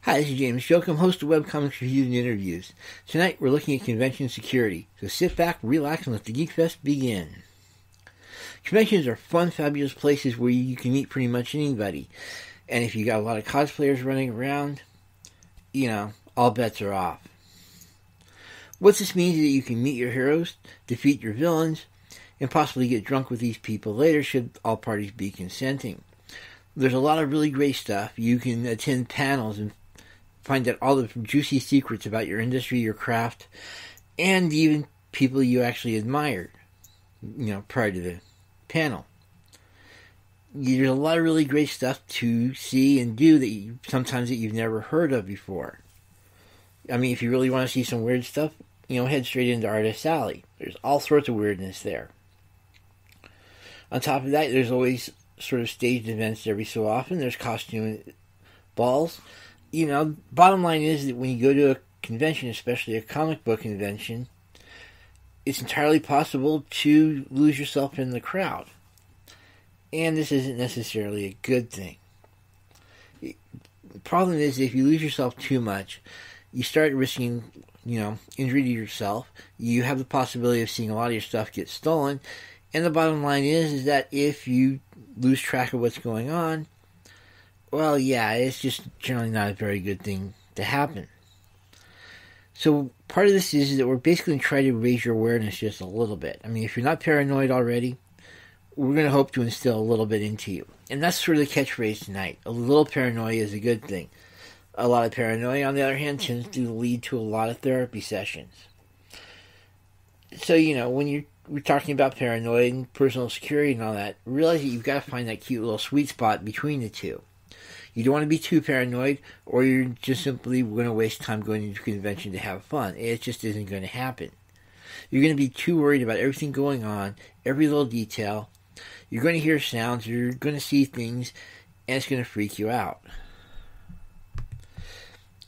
Hi, this is James Jokum, host of Webcomics Reviews and Interviews. Tonight we're looking at convention security, so sit back, relax, and let the Geek Fest begin. Conventions are fun, fabulous places where you can meet pretty much anybody. And if you got a lot of cosplayers running around, all bets are off. What this means is that you can meet your heroes, defeat your villains, and possibly get drunk with these people later should all parties be consenting. There's a lot of really great stuff. You can attend panels and find out all the juicy secrets about your industry, your craft, and even people you actually admired, prior to the panel. There's a lot of really great stuff to see and do that sometimes you've never heard of before. I mean, if you really want to see some weird stuff, head straight into Artist Alley. There's all sorts of weirdness there. On top of that, there's always sort of staged events every so often. There's costume balls. Bottom line is that when you go to a convention, especially a comic book convention, it's entirely possible to lose yourself in the crowd. And this isn't necessarily a good thing. The problem is if you lose yourself too much, you start risking, injury to yourself. You have the possibility of seeing a lot of your stuff get stolen. And the bottom line is that if you lose track of what's going on, well, yeah, it's just generally not a very good thing to happen. So part of this is that we're basically trying to raise your awareness just a little bit. I mean, if you're not paranoid already, we're going to hope to instill a little bit into you. And that's sort of the catchphrase tonight. A little paranoia is a good thing. A lot of paranoia, on the other hand, tends to lead to a lot of therapy sessions. So, when we're talking about paranoia and personal security and all that, realize that you've got to find that cute little sweet spot between the two. You don't want to be too paranoid, or you're just simply going to waste time going into a convention to have fun. It just isn't going to happen. You're going to be too worried about everything going on, every little detail. You're going to hear sounds, you're going to see things, and it's going to freak you out.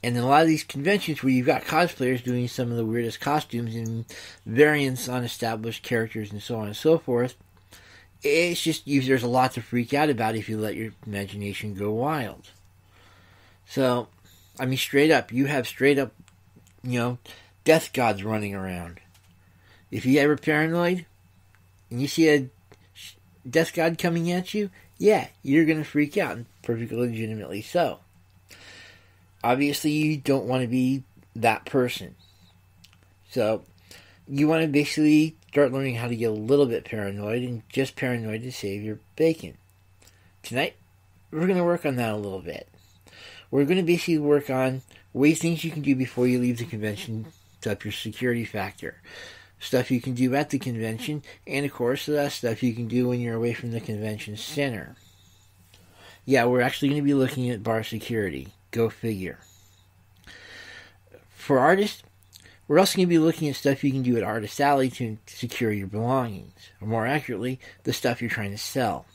And in a lot of these conventions where you've got cosplayers doing some of the weirdest costumes and variants on established characters and so on and so forth, it's just, there's a lot to freak out about if you let your imagination go wild. So, I mean, straight up, you have death gods running around. If you ever paranoid, and you see a death god coming at you, yeah, you're going to freak out, and perfectly legitimately so. Obviously, you don't want to be that person. So, you want to basically start learning how to get a little bit paranoid, and just paranoid to save your bacon. Tonight, we're going to work on that a little bit. We're going to basically work on things you can do before you leave the convention to up your security factor. Stuff you can do at the convention, and of course, stuff you can do when you're away from the convention center. Yeah, we're actually going to be looking at bar security. Go figure. For artists, we're also going to be looking at stuff you can do at Artist Alley to secure your belongings. Or more accurately, the stuff you're trying to sell.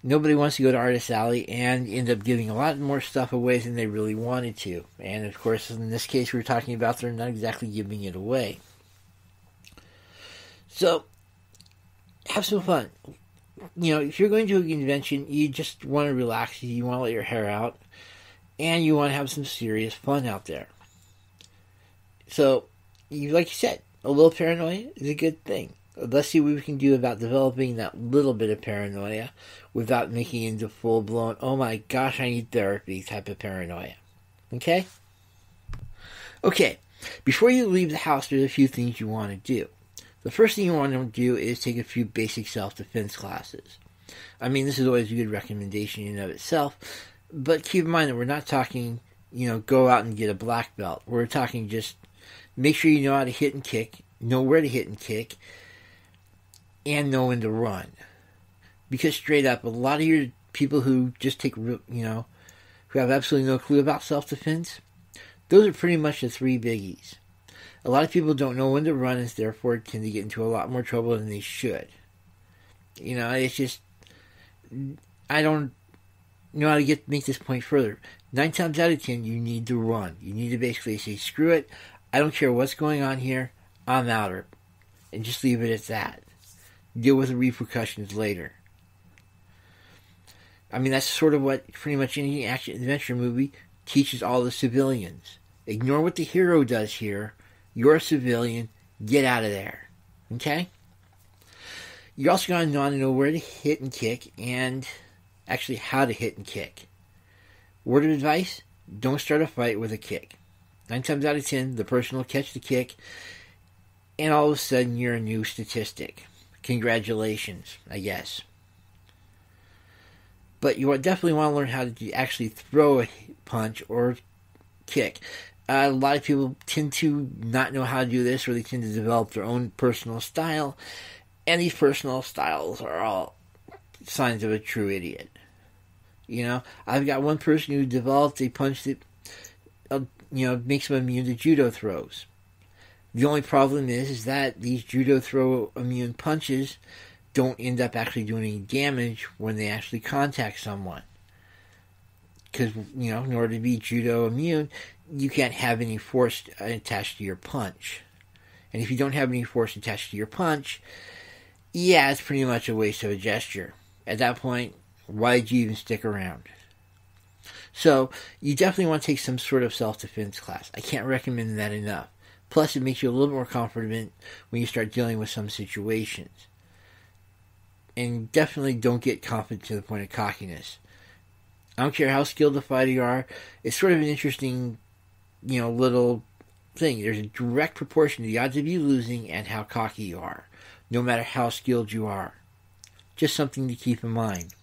Nobody wants to go to Artist Alley and end up giving a lot more stuff away than they really wanted to. And of course, in this case we're talking about, they're not exactly giving it away. So, have some fun. If you're going to a convention, you just want to relax, you want to let your hair out, and you want to have some serious fun out there. So, like you said, a little paranoia is a good thing. Let's see what we can do about developing that little bit of paranoia without making it into full-blown, oh my gosh, I need therapy type of paranoia. Okay? Okay, before you leave the house, there's a few things you want to do. The first thing you want to do is take a few basic self-defense classes. I mean, this is always a good recommendation in and of itself, but keep in mind that we're not talking, go out and get a black belt. We're talking just make sure you know how to hit and kick, know where to hit and kick, and know when to run. Because straight up, a lot of your people who just take, who have absolutely no clue about self-defense, those are pretty much the three biggies. A lot of people don't know when to run, and therefore tend to get into a lot more trouble than they should. It's just, I don't know how to make this point further. 9 times out of 10, you need to run. You need to basically say, screw it, I don't care what's going on here, I'm out, and just leave it at that. Deal with the repercussions later. I mean, that's sort of what pretty much any action-adventure movie teaches all the civilians. Ignore what the hero does here. You're a civilian. Get out of there. Okay? You're also going to want to know where to hit and kick, and actually how to hit and kick. Word of advice, don't start a fight with a kick. 9 times out of 10, the person will catch the kick, and all of a sudden you're a new statistic. Congratulations, I guess. But you definitely want to learn how to actually throw a punch or kick. A lot of people tend to not know how to do this, or they tend to develop their own personal style, and these personal styles are all signs of a true idiot. You know, I've got one person who developed a punch that, makes them immune to judo throws. The only problem is that these judo throw immune punches don't end up actually doing any damage when they actually contact someone. Because, in order to be judo immune, you can't have any force attached to your punch. And if you don't have any force attached to your punch, yeah, it's pretty much a waste of a gesture. At that point, why did you even stick around? So, you definitely want to take some sort of self-defense class. I can't recommend that enough. Plus, it makes you a little more confident when you start dealing with some situations. And definitely don't get confident to the point of cockiness. I don't care how skilled a fighter you are. It's sort of an interesting, little thing. There's a direct proportion to the odds of you losing and how cocky you are, no matter how skilled you are. Just something to keep in mind.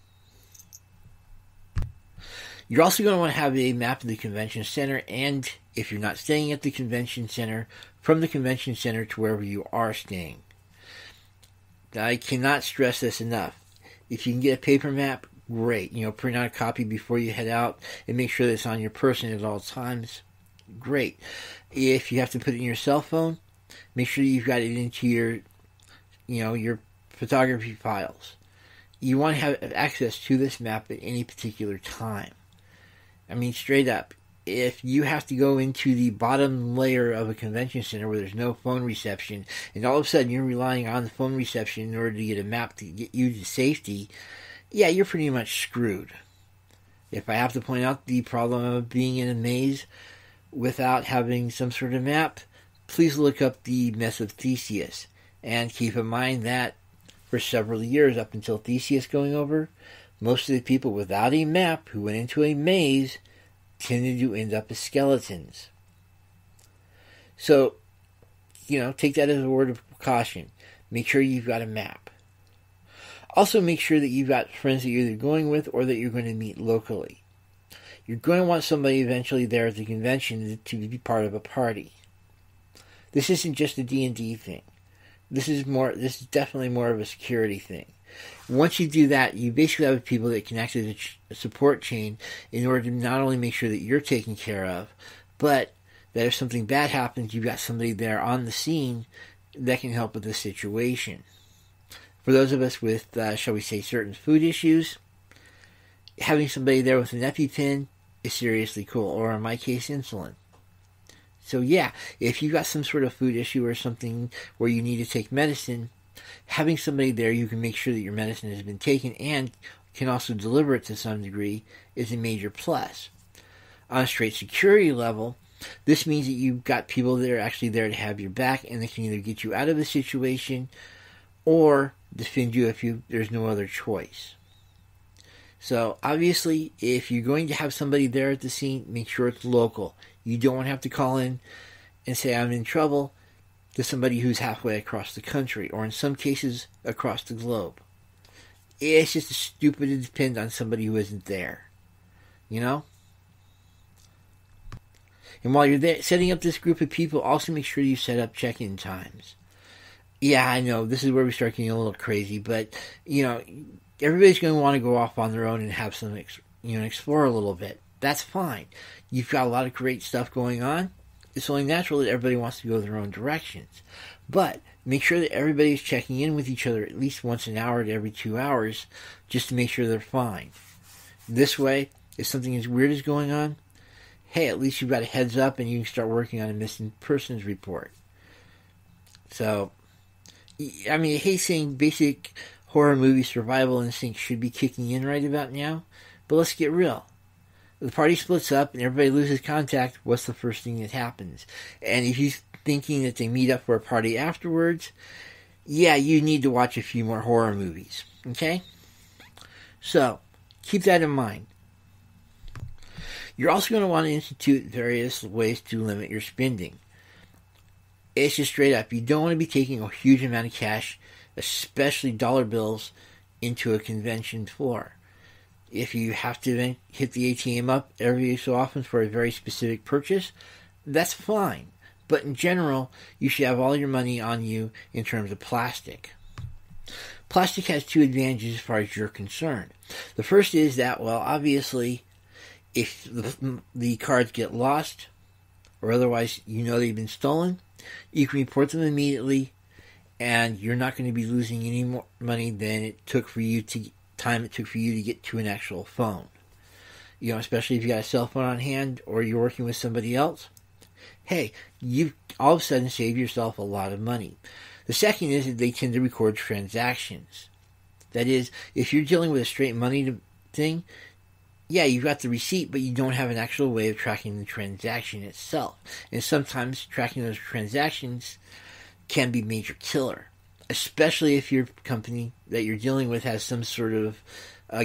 You're also going to want to have a map of the convention center, and if you're not staying at the convention center, from the convention center to wherever you are staying. I cannot stress this enough. If you can get a paper map, great. Print out a copy before you head out and make sure that it's on your person at all times. Great. If you have to put it in your cell phone, make sure you've got it into your, your photography files. You want to have access to this map at any particular time. I mean, straight up, if you have to go into the bottom layer of a convention center where there's no phone reception, and all of a sudden you're relying on the phone reception in order to get a map to get you to safety, yeah, you're pretty much screwed. If I have to point out the problem of being in a maze without having some sort of map, please look up the Mess of Theseus. And keep in mind that for several years up until Theseus going over, most of the people without a map who went into a maze tended to end up as skeletons. So, take that as a word of caution. Make sure you've got a map. Also, make sure that you've got friends that you're either going with or that you're going to meet locally. You're going to want somebody eventually there at the convention to be part of a party. This isn't just a D&D thing. This is definitely more of a security thing. Once you do that, you basically have people that can act as a support chain in order to not only make sure that you're taken care of, but that if something bad happens, you've got somebody there on the scene that can help with the situation. For those of us with, shall we say, certain food issues, having somebody there with an EpiPen is seriously cool, or in my case, insulin. So yeah, if you've got some sort of food issue or something where you need to take medicine, having somebody there you can make sure that your medicine has been taken and can also deliver it to some degree is a major plus. On a straight security level, this means that you've got people that are actually there to have your back and they can either get you out of a situation or defend you if there's no other choice. So obviously, if you're going to have somebody there at the scene, make sure it's local. You don't want to have to call in and say, I'm in trouble, to somebody who's halfway across the country, or in some cases, across the globe. It's just stupid to depend on somebody who isn't there. And while you're there, setting up this group of people, also make sure you set up check-in times. Yeah, I know, this is where we start getting a little crazy, but, everybody's going to want to go off on their own and have some, explore a little bit. That's fine. You've got a lot of great stuff going on. It's only natural that everybody wants to go their own directions. But make sure that everybody's checking in with each other at least once an hour to every 2 hours just to make sure they're fine. This way, if something as weird is going on, hey, at least you've got a heads up and you can start working on a missing persons report. So, I mean, I hate saying basic horror movie survival instincts should be kicking in right about now, but let's get real. the party splits up and everybody loses contact, what's the first thing that happens? And if you're thinking that they meet up for a party afterwards, yeah, you need to watch a few more horror movies. Okay? So, keep that in mind. You're also going to want to institute various ways to limit your spending. It's just straight up. You don't want to be taking a huge amount of cash, especially dollar bills, into a convention floor. If you have to hit the ATM up every so often for a very specific purchase, that's fine. But in general, you should have all your money on you in terms of plastic. Plastic has two advantages as far as you're concerned. The first is that, well, obviously, if the cards get lost, or otherwise you know they've been stolen, you can report them immediately, and you're not going to be losing any more money than it took for you to get to an actual phone. You know, especially if you got a cell phone on hand or you're working with somebody else. Hey, you've all of a sudden saved yourself a lot of money. The second is that they tend to record transactions. That is, if you're dealing with a straight money thing, yeah, you've got the receipt, but you don't have an actual way of tracking the transaction itself. And sometimes tracking those transactions can be major killer, especially if your company that you're dealing with has some sort of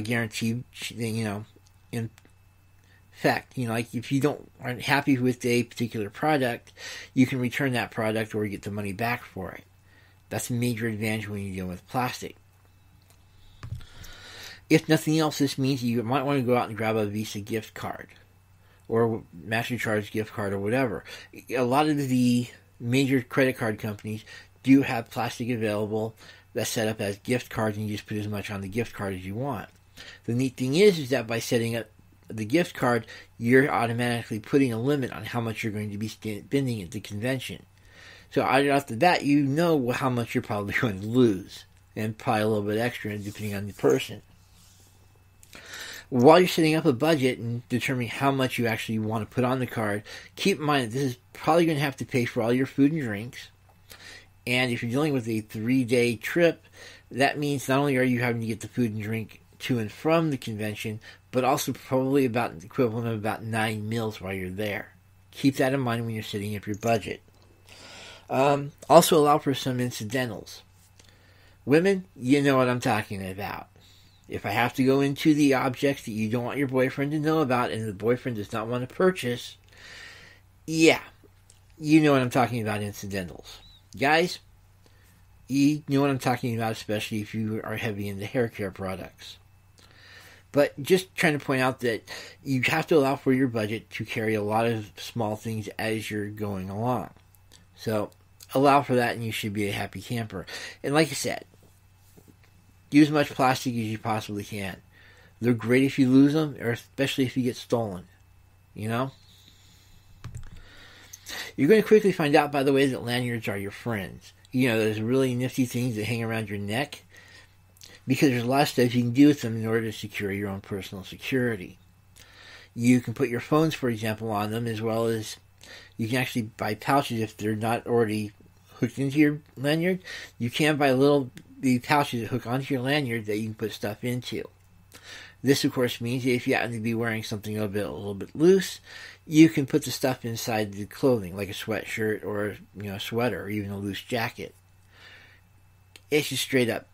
guarantee, in fact, like if you aren't happy with a particular product, you can return that product or get the money back for it. That's a major advantage when you're dealing with plastic. If nothing else, this means you might want to go out and grab a Visa gift card or MasterCard's gift card or whatever. A lot of the major credit card companies do have plastic available that's set up as gift cards, and you just put as much on the gift card as you want. The neat thing is that by setting up the gift card, you're automatically putting a limit on how much you're going to be spending at the convention. So right off the bat, you know how much you're probably going to lose, and probably a little bit extra depending on the person. While you're setting up a budget and determining how much you actually want to put on the card, keep in mind that this is probably going to have to pay for all your food and drinks. And if you're dealing with a 3-day trip, that means not only are you having to get the food and drink to and from the convention, but also probably about the equivalent of about 9 meals while you're there. Keep that in mind when you're setting up your budget. Also allow for some incidentals. Women, you know what I'm talking about. If I have to go into the objects that you don't want your boyfriend to know about and the boyfriend does not want to purchase, yeah, you know what I'm talking about, incidentals. Guys, you know what I'm talking about, especially if you are heavy into hair care products. But just trying to point out that you have to allow for your budget to carry a lot of small things as you're going along. So allow for that and you should be a happy camper. And like I said, use as much plastic as you possibly can. They're great if you lose them, or especially if you get stolen. You know? You're going to quickly find out, by the way, that lanyards are your friends. You know, those really nifty things that hang around your neck. Because there's a lot of stuff you can do with them in order to secure your own personal security. You can put your phones, for example, on them, as well as you can actually buy pouches if they're not already hooked into your lanyard. You can buy the pouches that hook onto your lanyard that you can put stuff into. This, of course, means that if you happen to be wearing something a little bit loose, you can put the stuff inside the clothing, like a sweatshirt or a sweater or even a loose jacket. It's just straight up.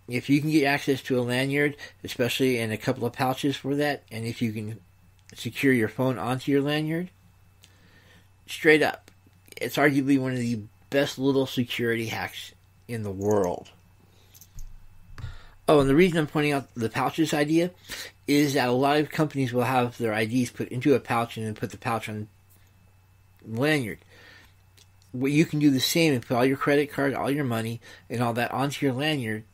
If you can get access to a lanyard, especially in a couple of pouches for that, and if you can secure your phone onto your lanyard, straight up, it's arguably one of the best little security hacks in the world. Oh, and the reason I'm pointing out the pouches idea is that a lot of companies will have their IDs put into a pouch and then put the pouch on the lanyard. Well, you can do the same and put all your credit card, all your money, and all that onto your lanyard.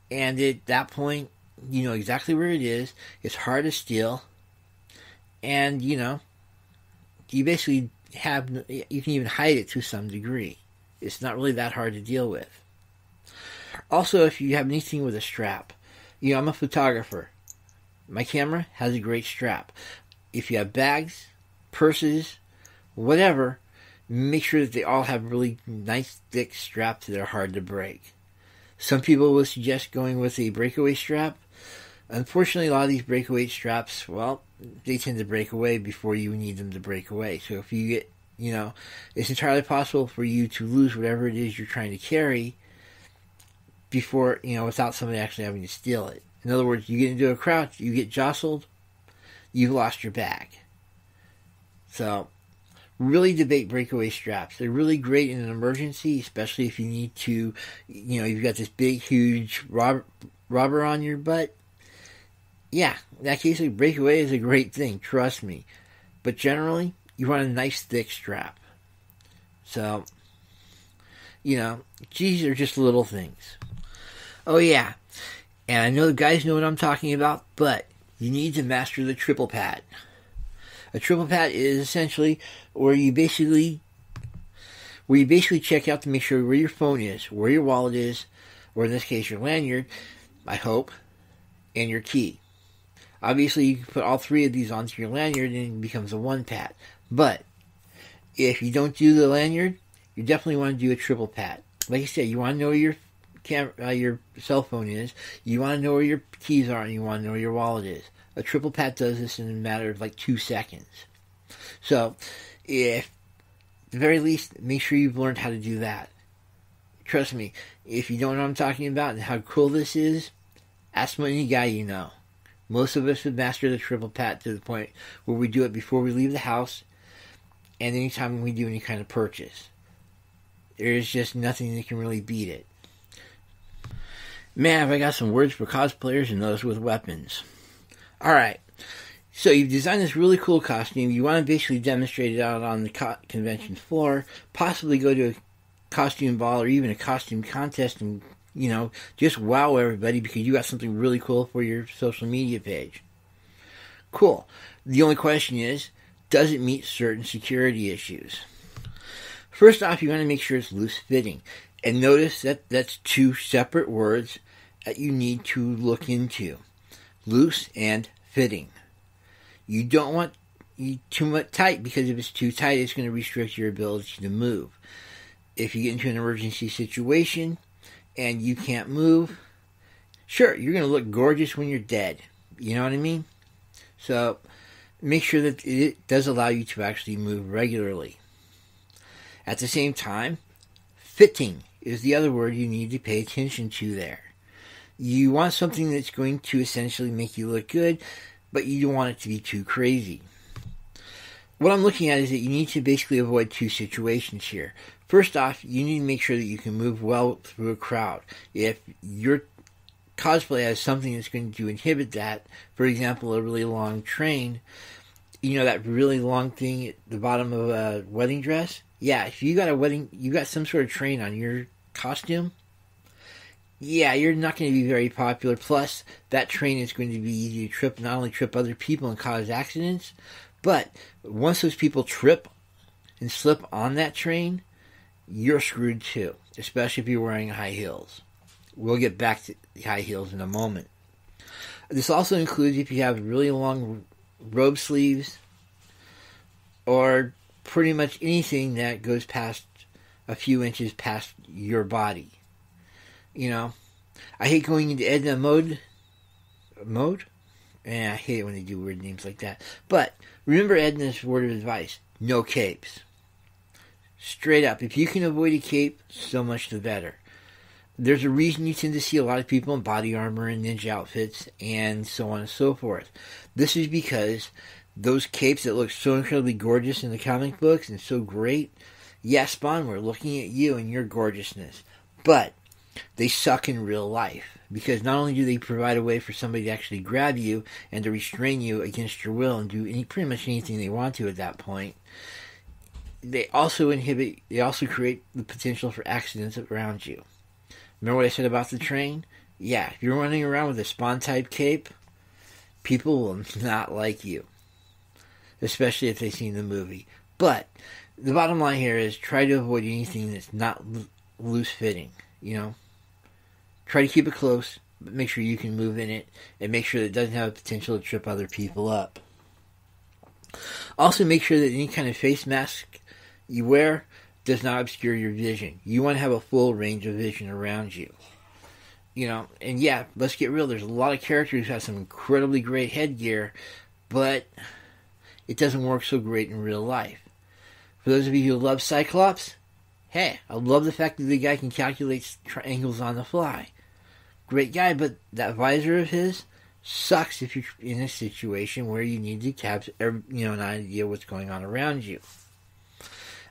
And at that point, you know exactly where it is. It's hard to steal. And, you basically you can even hide it to some degree. It's not really that hard to deal with. Also, if you have anything with a strap, I'm a photographer. My camera has a great strap. If you have bags, purses, whatever, make sure that they all have really nice thick straps that are hard to break. Some people will suggest going with a breakaway strap. Unfortunately, a lot of these breakaway straps, well, they tend to break away before you need them to break away. So if you get, it's entirely possible for you to lose whatever it is you're trying to carry before, without somebody actually having to steal it. In other words, you get into a crowd, you get jostled, you've lost your bag. So, really debate breakaway straps. They're really great in an emergency, especially if you need to, you've got this big, huge robber on your butt. Yeah, in that case, a breakaway is a great thing, trust me. But generally, you want a nice, thick strap. So, these are just little things. Oh, yeah. And I know the guys know what I'm talking about, but you need to master the triple pat. A triple pat is essentially where you basically check out to make sure where your phone is, where your wallet is, or in this case your lanyard, I hope, and your key. Obviously, you can put all three of these onto your lanyard and it becomes a one pat. But if you don't do the lanyard, you definitely want to do a triple pat. Like I said, you want to know where your cell phone is, you want to know where your keys are, and you want to know where your wallet is. A triple pat does this in a matter of like 2 seconds. So, if at the very least, make sure you've learned how to do that. Trust me, if you don't know what I'm talking about and how cool this is, ask any guy you know. Most of us have mastered the triple pat to the point where we do it before we leave the house and anytime we do any kind of purchase. There's just nothing that can really beat it. Man, have I got some words for cosplayers and those with weapons. Alright, so you've designed this really cool costume. You want to basically demonstrate it out on the convention floor, possibly go to a costume ball or even a costume contest and, just wow everybody because you got something really cool for your social media page. Cool. The only question is, does it meet certain security issues? First off, you want to make sure it's loose fitting. And notice that that's two separate words that you need to look into. Loose and fitting. You don't want too much tight because if it's too tight, it's going to restrict your ability to move. If you get into an emergency situation and you can't move, sure, you're going to look gorgeous when you're dead. You know what I mean? So make sure that it does allow you to actually move regularly. At the same time, fitting is the other word you need to pay attention to there. You want something that's going to essentially make you look good, but you don't want it to be too crazy. What I'm looking at is that you need to basically avoid two situations here. First off, you need to make sure that you can move well through a crowd. If your cosplay has something that's going to inhibit that, for example, a really long train, that really long thing at the bottom of a wedding dress? Yeah, if you got some sort of train on your costume, yeah, you're not going to be very popular. Plus, that train is going to be easy to not only trip other people and cause accidents, but once those people trip and slip on that train, you're screwed too, especially if you're wearing high heels. We'll get back to high heels in a moment. This also includes if you have really long robe sleeves or pretty much anything that goes past a few inches past your body. I hate going into Edna mode? I hate it when they do weird names like that. But remember Edna's word of advice. No capes. Straight up. If you can avoid a cape, so much the better. There's a reason you tend to see a lot of people in body armor and ninja outfits and so on and so forth. This is because those capes that look so incredibly gorgeous in the comic books and so great, yes, Spawn, we're looking at you and your gorgeousness. But they suck in real life because not only do they provide a way for somebody to actually grab you and to restrain you against your will and do pretty much anything they want to at that point, they also create the potential for accidents around you. Remember what I said about the train? Yeah, if you're running around with a Spawn-type cape, people will not like you. Especially if they've seen the movie. But the bottom line here is try to avoid anything that's not loose-fitting, Try to keep it close, but make sure you can move in it, and make sure that it doesn't have the potential to trip other people up. Also, make sure that any kind of face mask you wear does not obscure your vision. You want to have a full range of vision around you. And yeah, let's get real. There's a lot of characters who have some incredibly great headgear, but it doesn't work so great in real life. For those of you who love Cyclops, hey, I love the fact that the guy can calculate angles on the fly. Great guy, but that visor of his sucks if you're in a situation where you need to have an idea what's going on around you.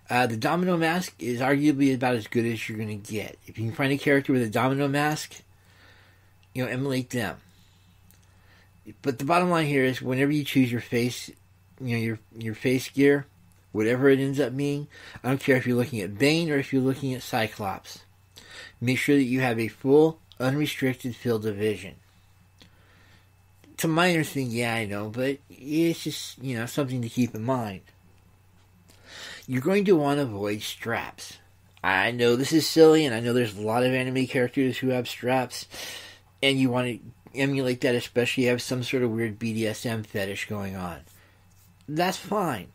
The domino mask is arguably about as good as you're going to get. If you can find a character with a domino mask, emulate them. But the bottom line here is, whenever you choose your face, your face gear, whatever it ends up being, I don't care if you're looking at Bane or if you're looking at Cyclops, make sure that you have a full, unrestricted field of vision. It's a minor thing, yeah, I know, but it's just, something to keep in mind. You're going to want to avoid straps. I know this is silly, and I know there's a lot of anime characters who have straps, and you want to emulate that, especially if you have some sort of weird BDSM fetish going on. That's fine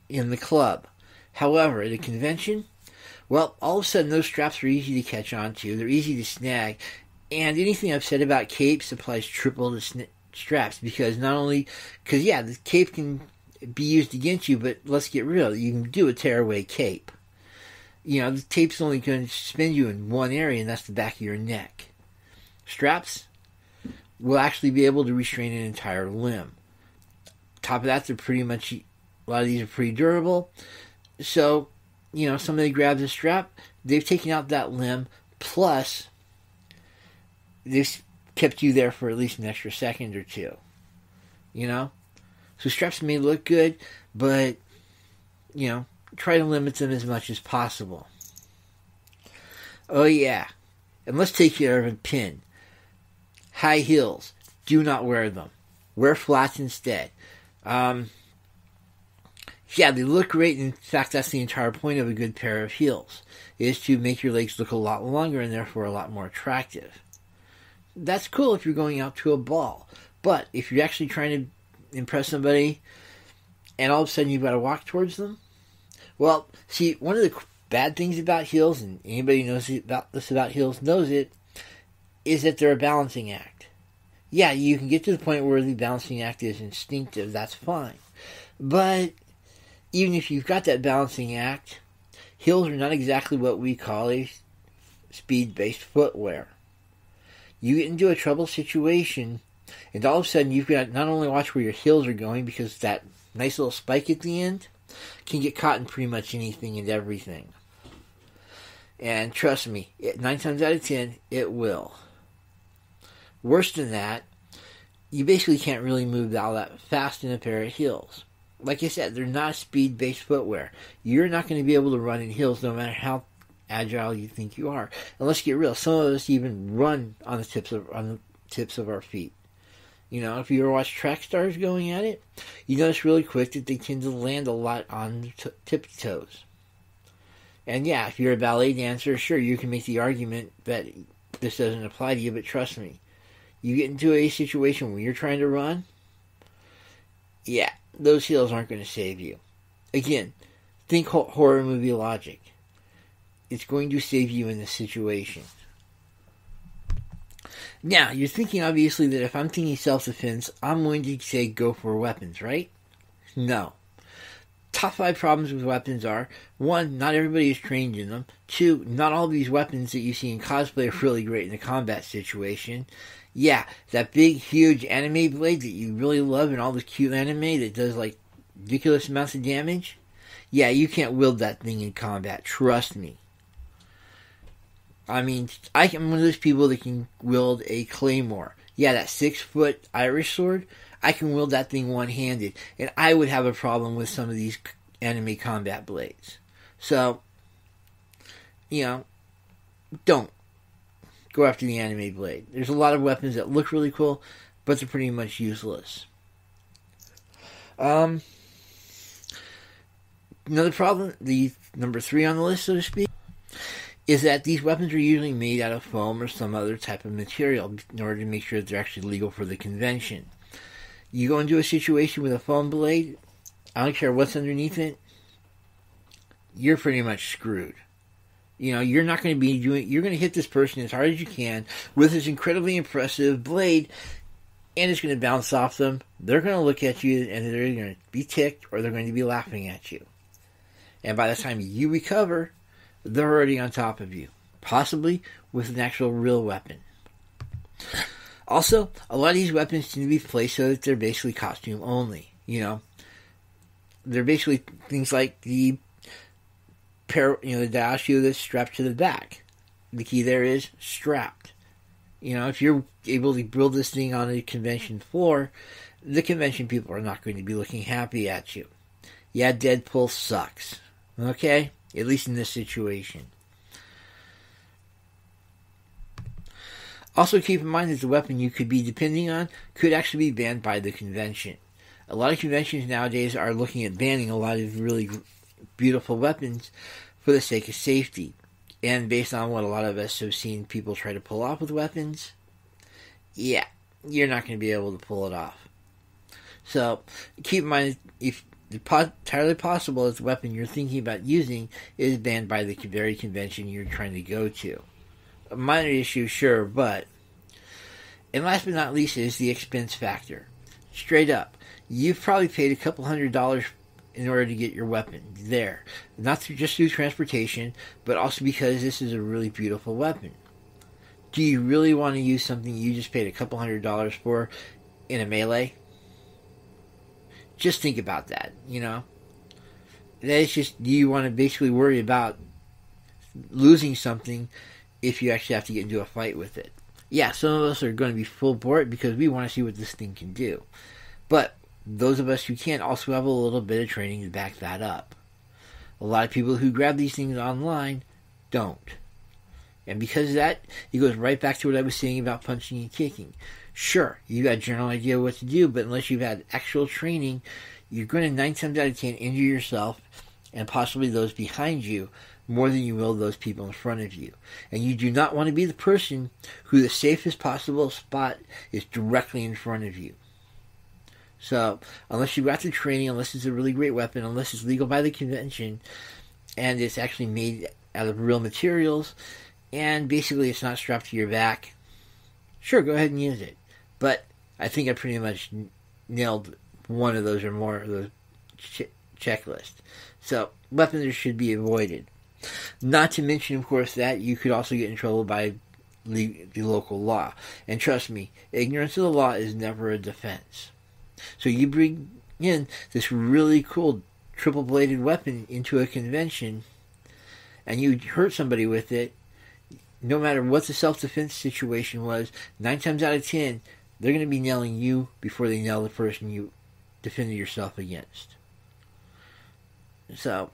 in the club. However, at a convention, well, all of a sudden those straps are easy to catch on to, they're easy to snag, and anything I've said about capes applies triple to straps, because the cape can be used against you, but let's get real, you can do a tearaway cape. The tape's only going to suspend you in one area, and that's the back of your neck. Straps will actually be able to restrain an entire limb. Top of that, a lot of these are pretty durable. So, somebody grabs a strap, they've taken out that limb, plus they've kept you there for at least an extra second or two. So straps may look good, but, try to limit them as much as possible. Oh yeah, and let's take care of a pin. High heels, do not wear them. Wear flats instead. They look great. In fact, that's the entire point of a good pair of heels, is to make your legs look a lot longer and therefore a lot more attractive. That's cool if you're going out to a ball. But if you're actually trying to impress somebody and all of a sudden you've got to walk towards them, well, see, one of the bad things about heels, and anybody who knows about heels knows it, is that they're a balancing act. Yeah, you can get to the point where the balancing act is instinctive, that's fine. But even if you've got that balancing act, heels are not exactly what we call a speed-based footwear. You get into a trouble situation, and all of a sudden you've got to not only watch where your heels are going, because that nice little spike at the end can get caught in pretty much anything and everything. And trust me, 9 times out of 10, it will. Worse than that, you basically can't really move all that fast in a pair of heels. Like I said, they're not speed-based footwear. You're not going to be able to run in heels no matter how agile you think you are. And let's get real, some of us even run on the tips of our feet. If you ever watch track stars going at it, you notice really quick that they tend to land a lot on the tippy toes. And yeah, if you're a ballet dancer, sure, you can make the argument that this doesn't apply to you, but trust me, you get into a situation where you're trying to run, yeah, those heels aren't going to save you. Again, think horror movie logic. It's going to save you in this situation. Now, you're thinking obviously that if I'm thinking self-defense, I'm going to say go for weapons, right? No. Top 5 problems with weapons are, 1, not everybody is trained in them. 2, not all of these weapons that you see in cosplay are really great in a combat situation. Yeah, that big, huge anime blade that you really love in all the cute anime that does, ridiculous amounts of damage. Yeah, you can't wield that thing in combat, trust me. I mean, I am one of those people that can wield a claymore. Yeah, that 6-foot Irish sword, I can wield that thing one-handed, and I would have a problem with some of these anime combat blades. So, don't go after the anime blade. There's a lot of weapons that look really cool, but they're pretty much useless. Another problem, the number 3 on the list, so to speak, is that these weapons are usually made out of foam or some other type of material in order to make sure that they're actually legal for the convention. You go into a situation with a foam blade, I don't care what's underneath it, you're pretty much screwed. You're not going to you're going to hit this person as hard as you can with this incredibly impressive blade, and it's going to bounce off them. They're going to look at you and they're going to be ticked or they're going to be laughing at you. And by the time you recover, they're already on top of you, possibly with an actual real weapon. Also, a lot of these weapons tend to be placed so that they're basically costume only. They're basically things like the the dial shield that's strapped to the back. The key there is strapped. If you're able to build this thing on a convention floor, the convention people are not going to be looking happy at you. Yeah, Deadpool sucks. Okay? At least in this situation. Also keep in mind that the weapon you could be depending on could actually be banned by the convention. A lot of conventions nowadays are looking at banning a lot of really beautiful weapons for the sake of safety. And based on what a lot of us have seen people try to pull off with weapons, yeah, you're not going to be able to pull it off. So keep in mind, if it's entirely possible that the weapon you're thinking about using is banned by the very convention you're trying to go to. A minor issue, sure, but... And last but not least is the expense factor. Straight up, you've probably paid a couple $100s in order to get your weapon there. Not just through transportation, but also because this is a really beautiful weapon. Do you really want to use something you just paid a couple $100s for in a melee? Just think about that, That's just, do you want to basically worry about losing something if you actually have to get into a fight with it? Yeah, some of us are going to be full board because we want to see what this thing can do. But those of us who can't also have a little bit of training to back that up. A lot of people who grab these things online don't. And because of that, it goes right back to what I was saying about punching and kicking. Sure, you got a general idea what to do, but unless you've had actual training, you're going to 9 times out of 10 injure yourself and possibly those behind you more than you will those people in front of you. And you do not want to be the person who the safest possible spot is directly in front of you. So, unless you've got the training, unless it's a really great weapon, unless it's legal by the convention, and it's actually made out of real materials, and basically it's not strapped to your back, sure, go ahead and use it. But I think I pretty much nailed one of those or more of those checklists. So, weapons should be avoided. Not to mention, of course, that you could also get in trouble by the local law. And trust me, ignorance of the law is never a defense. So you bring in this really cool triple-bladed weapon into a convention, and you hurt somebody with it, no matter what the self-defense situation was, 9 times out of 10, they're going to be nailing you before they nail the person you defended yourself against. So,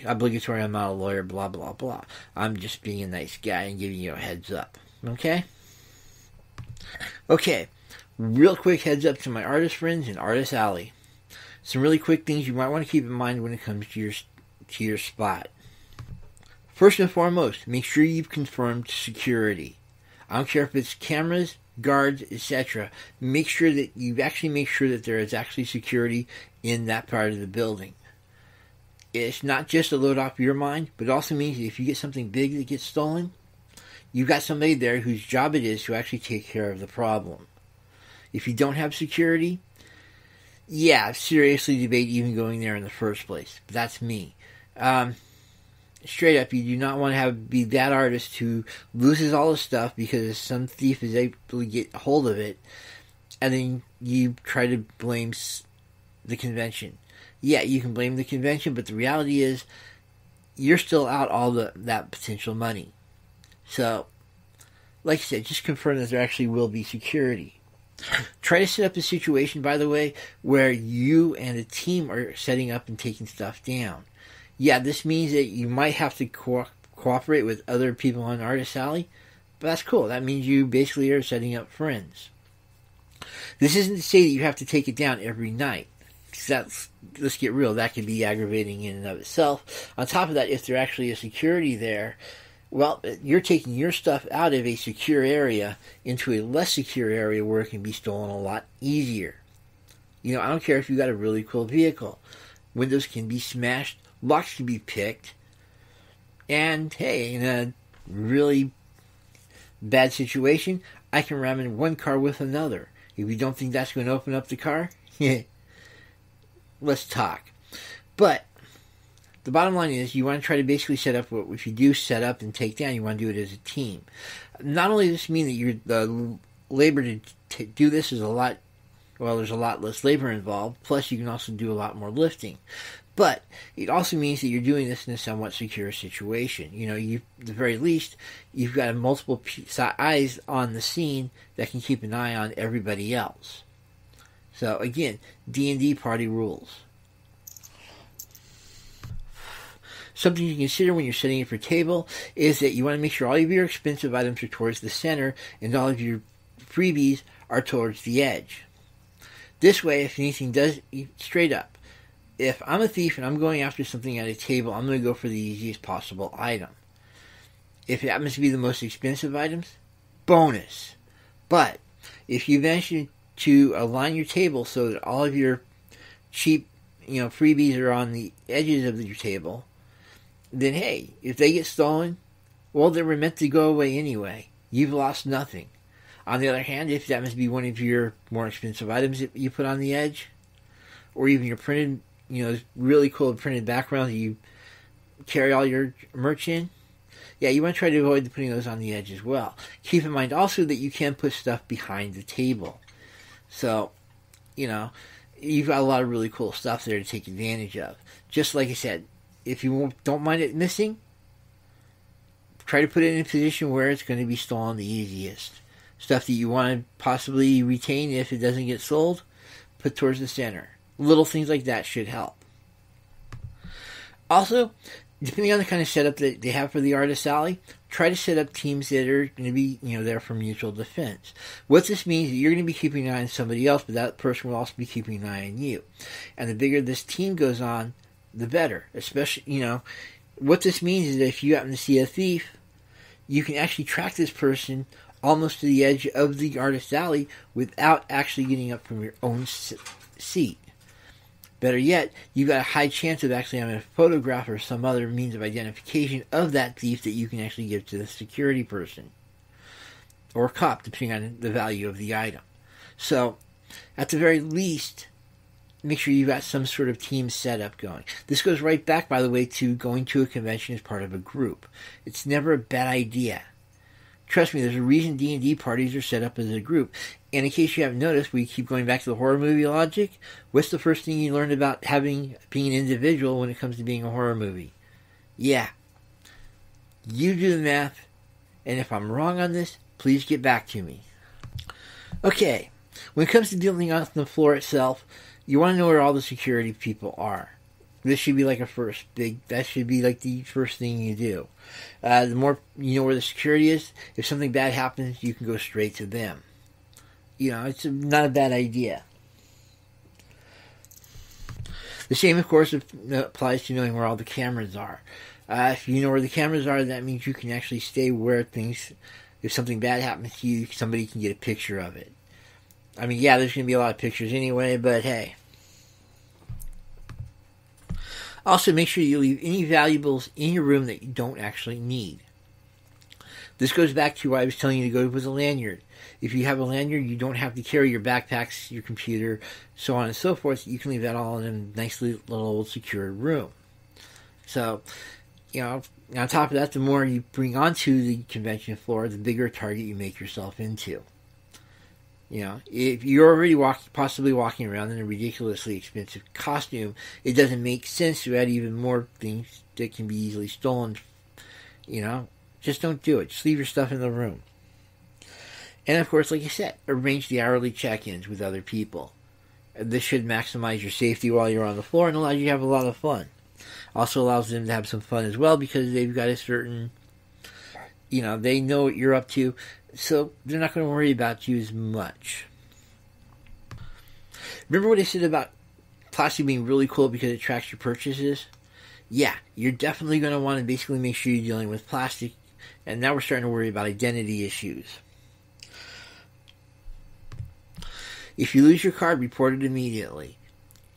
obligatory, I'm not a lawyer, blah, blah, blah. I'm just being a nice guy and giving you a heads up. Okay? Okay. Real quick heads up to my artist friends in Artist Alley. Some really quick things you might want to keep in mind when it comes to your spot. First and foremost, make sure you've confirmed security. I don't care if it's cameras, guards, etc. Make sure that there is actually security in that part of the building. It's not just a load off your mind, but it also means that if you get something big that gets stolen, you've got somebody there whose job it is to actually take care of the problem. If you don't have security, yeah, seriously debate even going there in the first place. But that's me. Straight up, you do not want to be that artist who loses all the stuff because some thief is able to get hold of it, and then you try to blame the convention. Yeah, you can blame the convention, but the reality is you're still out all that potential money. So, like I said, just confirm that there actually will be security. Try to set up a situation, by the way, where you and a team are setting up and taking stuff down. Yeah, this means that you might have to cooperate with other people on Artist Alley, but that's cool. That means you basically are setting up friends. This isn't to say that you have to take it down every night. Let's get real, that can be aggravating in and of itself. On top of that, if there actually is security there, well, you're taking your stuff out of a secure area into a less secure area where it can be stolen a lot easier. I don't care if you got a really cool vehicle. Windows can be smashed, locks can be picked, and hey, in a really bad situation, I can ram in one car with another. If you don't think that's going to open up the car, let's talk. But the bottom line is you want to try to basically set up what, if you do set up and take down, you want to do it as a team. Not only does this mean that the labor to do this is there's a lot less labor involved, plus you can also do a lot more lifting. But it also means that you're doing this in a somewhat secure situation. At the very least, you've got multiple eyes on the scene that can keep an eye on everybody else. So again, D&D party rules. Something you consider when you're setting up your table is that you want to make sure all of your expensive items are towards the center and all of your freebies are towards the edge. This way, if anything does, straight up, if I'm a thief and I'm going after something at a table, I'm going to go for the easiest possible item. If it happens to be the most expensive items, bonus. But if you manage to align your table so that all of your cheap, freebies are on the edges of your table, then hey, if they get stolen, well, they were meant to go away anyway. You've lost nothing. On the other hand, if that happens to be one of your more expensive items that you put on the edge, or even your printed, really cool printed background that you carry all your merch in, you want to try to avoid putting those on the edge as well. Keep in mind also that you can put stuff behind the table. So, you've got a lot of really cool stuff there to take advantage of. Just like I said, if you don't mind it missing, try to put it in a position where it's going to be stolen the easiest. Stuff that you want to possibly retain if it doesn't get sold, put towards the center. Little things like that should help. Also, depending on the kind of setup that they have for the artist alley, try to set up teams that are going to be, there for mutual defense. What this means is that you're going to be keeping an eye on somebody else, but that person will also be keeping an eye on you. And the bigger this team goes on, the better. Especially, what this means is that if you happen to see a thief, you can actually track this person almost to the edge of the artist alley without actually getting up from your own seat. Better yet, you've got a high chance of actually having a photograph or some other means of identification of that thief that you can actually give to the security person or cop, depending on the value of the item. So, at the very least, make sure you've got some sort of team setup going. This goes right back, by the way, to going to a convention as part of a group. It's never a bad idea. Trust me, there's a reason D&D parties are set up as a group. And in case you haven't noticed, we keep going back to the horror movie logic. What's the first thing you learned about being an individual when it comes to being a horror movie? Yeah. You do the math, and if I'm wrong on this, please get back to me. Okay, when it comes to dealing on the floor itself, you want to know where all the security people are. This should be like that should be like the first thing you do. The more you know where the security is, if something bad happens, you can go straight to them. It's not a bad idea. The same, of course, applies to knowing where all the cameras are. If you know where the cameras are, that means you can actually stay where if something bad happens to you, somebody can get a picture of it. I mean, there's going to be a lot of pictures anyway, but hey. Also, make sure you leave any valuables in your room that you don't actually need. This goes back to why I was telling you to go with a lanyard. If you have a lanyard, you don't have to carry your backpacks, your computer, so on and so forth. You can leave that all in a nice little old secured room. So, on top of that, the more you bring onto the convention floor, the bigger a target you make yourself into. If you're already possibly walking around in a ridiculously expensive costume, it doesn't make sense to add even more things that can be easily stolen. Just don't do it. Just leave your stuff in the room. And of course, like I said, arrange the hourly check-ins with other people. This should maximize your safety while you're on the floor and allow you to have a lot of fun. Also allows them to have some fun as well because they've got a certain, they know what you're up to, so they're not going to worry about you as much. Remember what I said about plastic being really cool because it tracks your purchases? Yeah, you're definitely going to want to basically make sure you're dealing with plastic, and now we're starting to worry about identity issues. If you lose your card, report it immediately.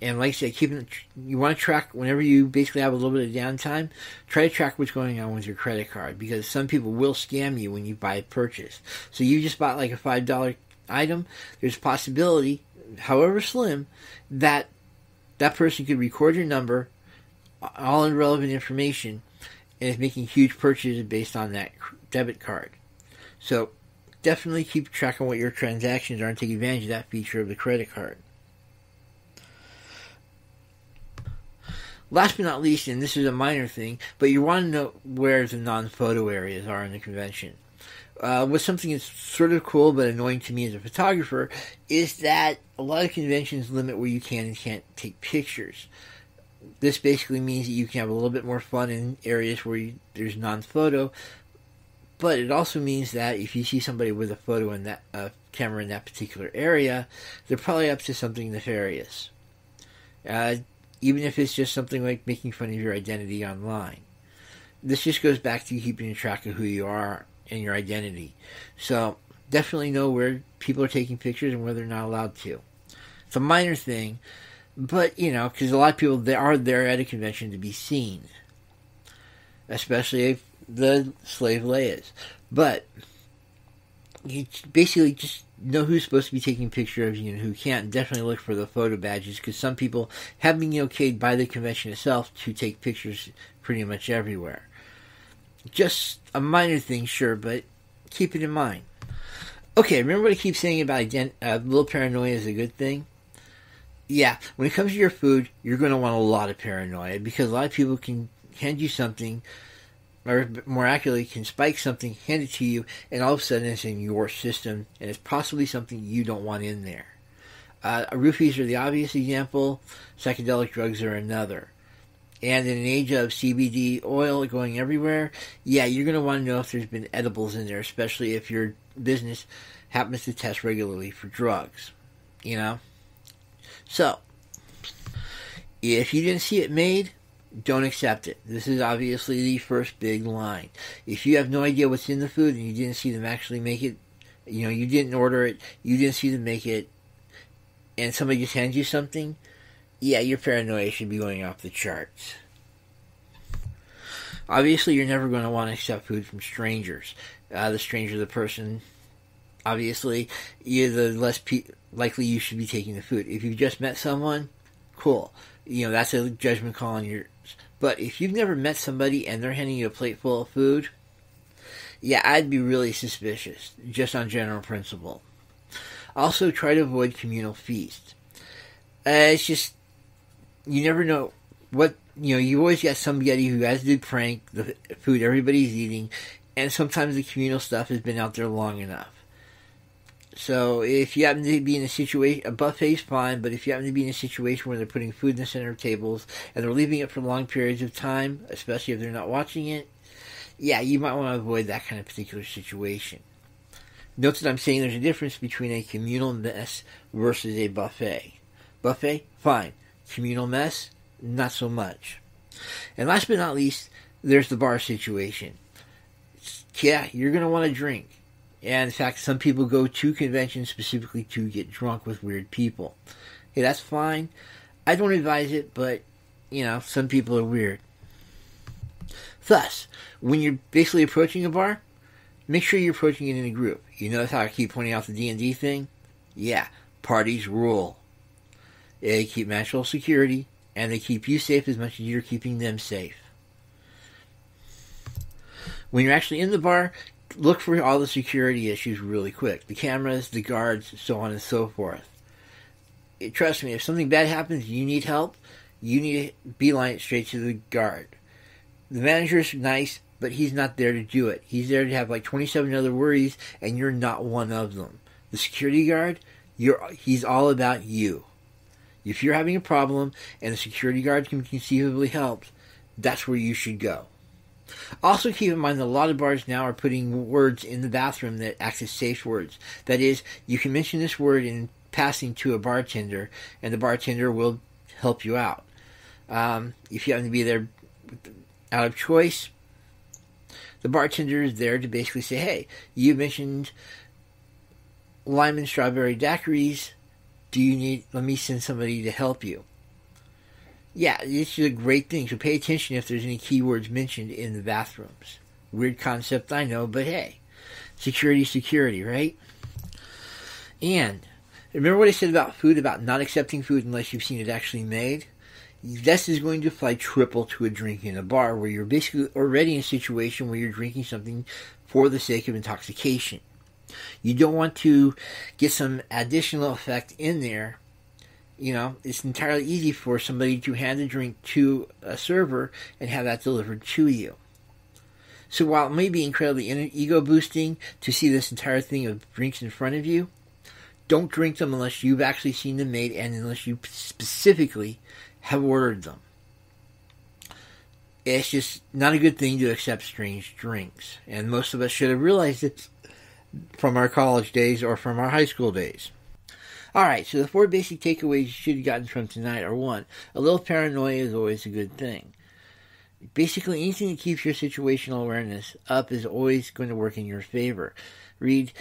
And like I said, you want to track, whenever you basically have a little bit of downtime, try to track what's going on with your credit card, because some people will scam you when you buy a purchase. So you just bought like a $5 item, there's a possibility, however slim, that that person could record your number, all irrelevant information, and is making huge purchases based on that debit card. So definitely keep track on what your transactions are and take advantage of that feature of the credit card. Last but not least, and this is a minor thing, but you want to know where the non-photo areas are in the convention. What's something that's sort of cool but annoying to me as a photographer is that a lot of conventions limit where you can and can't take pictures. This basically means that you can have a little bit more fun in areas where there's non-photo, but it also means that if you see somebody with a photo in that camera in that particular area, they're probably up to something nefarious. Even if it's just something like making fun of your identity online. This just goes back to keeping track of who you are and your identity. So definitely know where people are taking pictures and where they're not allowed to. It's a minor thing, but, because a lot of people, they are there at a convention to be seen. Especially if the slave Leias. But you basically just know who's supposed to be taking pictures of you and who can't. Definitely look for the photo badges, because some people have been okayed by the convention itself to take pictures pretty much everywhere. Just a minor thing, sure, but keep it in mind. Okay, remember what I keep saying about a little paranoia is a good thing? Yeah, when it comes to your food, you're going to want a lot of paranoia, because a lot of people can hand you something, or more accurately, can spike something, hand it to you, and all of a sudden it's in your system, and it's possibly something you don't want in there. Roofies are the obvious example, psychedelic drugs are another. And in an age of CBD oil going everywhere, yeah, you're going to want to know if there's been edibles in there, especially if your business happens to test regularly for drugs, So, if you didn't see it made, don't accept it. This is obviously the first big line. If you have no idea what's in the food and you didn't see them actually make it, you didn't order it, you didn't see them make it, and somebody just hands you something, yeah, your paranoia should be going off the charts. Obviously, you're never going to want to accept food from strangers. The stranger the person, obviously, the less likely you should be taking the food. If you've just met someone, cool. That's a judgment call on yours. But if you've never met somebody and they're handing you a plate full of food, yeah, I'd be really suspicious, just on general principle. Also, try to avoid communal feasts. It's just, you never know what, you always got somebody who has to prank the food everybody's eating, and sometimes the communal stuff has been out there long enough. So if you happen to be in a situation, a buffet's fine, but if you happen to be in a situation where they're putting food in the center of tables and they're leaving it for long periods of time, especially if they're not watching it, yeah, you might want to avoid that kind of particular situation. Note that I'm saying there's a difference between a communal mess versus a buffet. Buffet, fine. Communal mess, not so much. And last but not least, there's the bar situation. Yeah, you're going to want to drink. And in fact, some people go to conventions specifically to get drunk with weird people. Hey, that's fine. I don't advise it, but, some people are weird. Thus, when you're basically approaching a bar, make sure you're approaching it in a group. You notice how I keep pointing out the D&D thing? Yeah, parties rule. They keep maximum security, and they keep you safe as much as you're keeping them safe. When you're actually in the bar, look for all the security issues really quick. The cameras, the guards, so on and so forth. Trust me, if something bad happens, you need help, you need to beeline it straight to the guard. The manager's nice, but he's not there to do it. He's there to have like 27 other worries, and you're not one of them. The security guard, he's all about you. If you're having a problem, and the security guard can conceivably help, that's where you should go. Also keep in mind that a lot of bars now are putting words in the bathroom that act as safe words. That is, you can mention this word in passing to a bartender, and the bartender will help you out. If you happen to be there out of choice, the bartender is there to basically say, hey, you mentioned lime and strawberry daiquiris. Let me send somebody to help you. Yeah, it's a great thing. So pay attention if there's any keywords mentioned in the bathrooms. Weird concept, I know, but hey, security, right? And remember what I said about food, about not accepting food unless you've seen it actually made? This is going to apply triple to a drink in a bar, where you're basically already in a situation where you're drinking something for the sake of intoxication. You don't want to get some additional effect in there. You know, it's entirely easy for somebody to hand a drink to a server and have that delivered to you. So while it may be incredibly ego boosting to see this entire thing of drinks in front of you, don't drink them unless you've actually seen them made and unless you specifically have ordered them. It's just not a good thing to accept strange drinks. And most of us should have realized it from our college days or from our high school days. Alright, so the 4 basic takeaways you should have gotten from tonight are: 1, a little paranoia is always a good thing. Basically, anything that keeps your situational awareness up is always going to work in your favor. Read,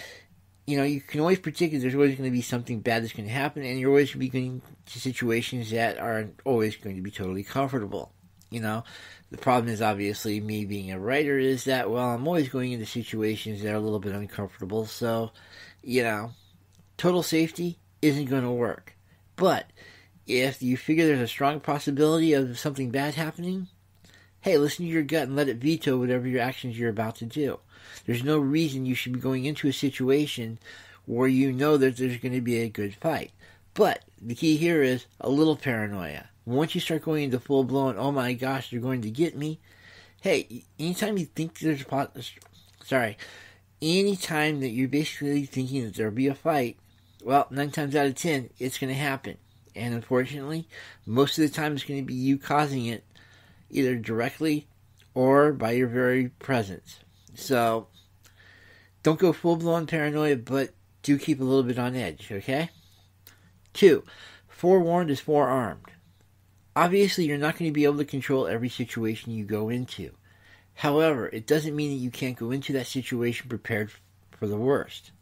you can always predict that there's always going to be something bad that's going to happen, and you're always going to be going to situations that aren't always going to be totally comfortable. The problem is, obviously, me being a writer, is that, I'm always going into situations that are a little bit uncomfortable, so, total safety isn't going to work. But if you figure there's a strong possibility of something bad happening, hey, listen to your gut and let it veto whatever your actions you're about to do. There's no reason you should be going into a situation where you know that there's going to be a good fight. But the key here is a little paranoia. Once you start going into full-blown, oh my gosh, they're going to get me, hey, anytime you think anytime that you're basically thinking that there'll be a fight, 9 times out of 10, it's going to happen. And unfortunately, most of the time it's going to be you causing it, either directly or by your very presence. So, don't go full-blown paranoia, but do keep a little bit on edge, okay? 2, forewarned is forearmed. Obviously, you're not going to be able to control every situation you go into. However, it doesn't mean that you can't go into that situation prepared for the worst.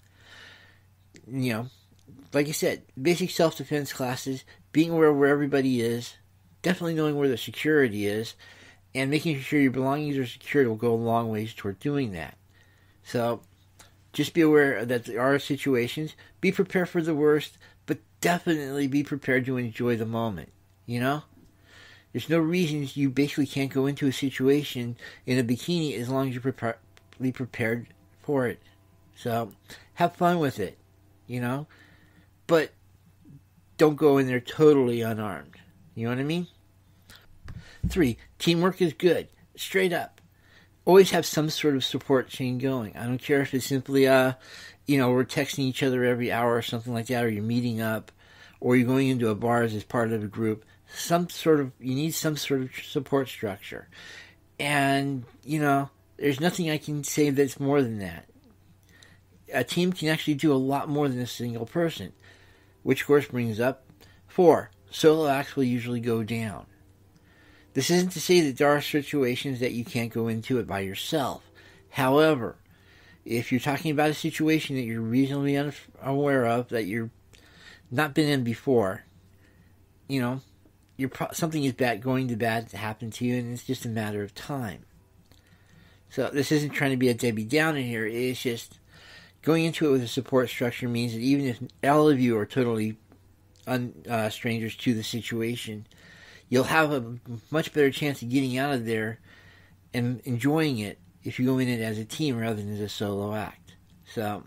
Like I said, basic self-defense classes, being aware of where everybody is, definitely knowing where the security is, and making sure your belongings are secured will go a long ways toward doing that. So, just be aware that there are situations. Be prepared for the worst, but definitely be prepared to enjoy the moment. There's no reason you basically can't go into a situation in a bikini as long as you're prepared for it. So, have fun with it, But don't go in there totally unarmed. You know what I mean? 3, teamwork is good. Straight up. Always have some sort of support chain going. I don't care if it's simply, we're texting each other every hour or something like that, or you're meeting up, or you're going into a bar as part of a group. You need some sort of support structure. And, there's nothing I can say that's more than that. A team can actually do a lot more than a single person. Which, of course, brings up 4, solo acts will usually go down. This isn't to say that there are situations that you can't go into it by yourself. However, if you're talking about a situation that you're reasonably unaware of, that you've not been in before, something is going to happen to you, and it's just a matter of time. So this isn't trying to be a Debbie Downer here. It's just going into it with a support structure means that even if all of you are totally strangers to the situation, you'll have a much better chance of getting out of there and enjoying it if you go in it as a team rather than as a solo act. So,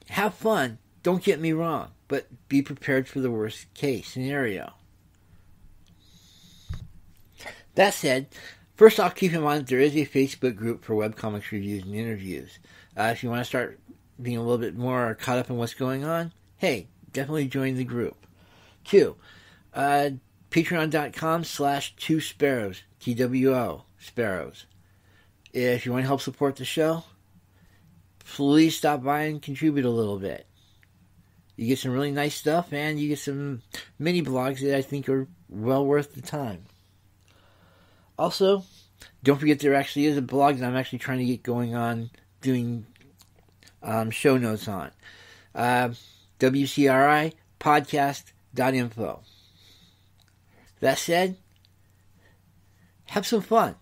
have fun. Don't get me wrong, but be prepared for the worst case scenario. That said, first off, keep in mind that there is a Facebook group for webcomics reviews and interviews. If you want to start being a little bit more caught up in what's going on, hey, definitely join the group. 2, patreon.com/2sparrows, TWO, sparrows. If you want to help support the show, please stop by and contribute a little bit. You get some really nice stuff, and you get some mini blogs that I think are well worth the time. Also, don't forget there actually is a blog that I'm actually trying to get going on doing show notes on. WCRI podcast.info. That said, have some fun.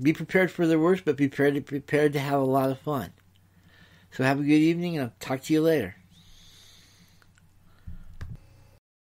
Be prepared for the worst, but be prepared to have a lot of fun. So have a good evening, and I'll talk to you later.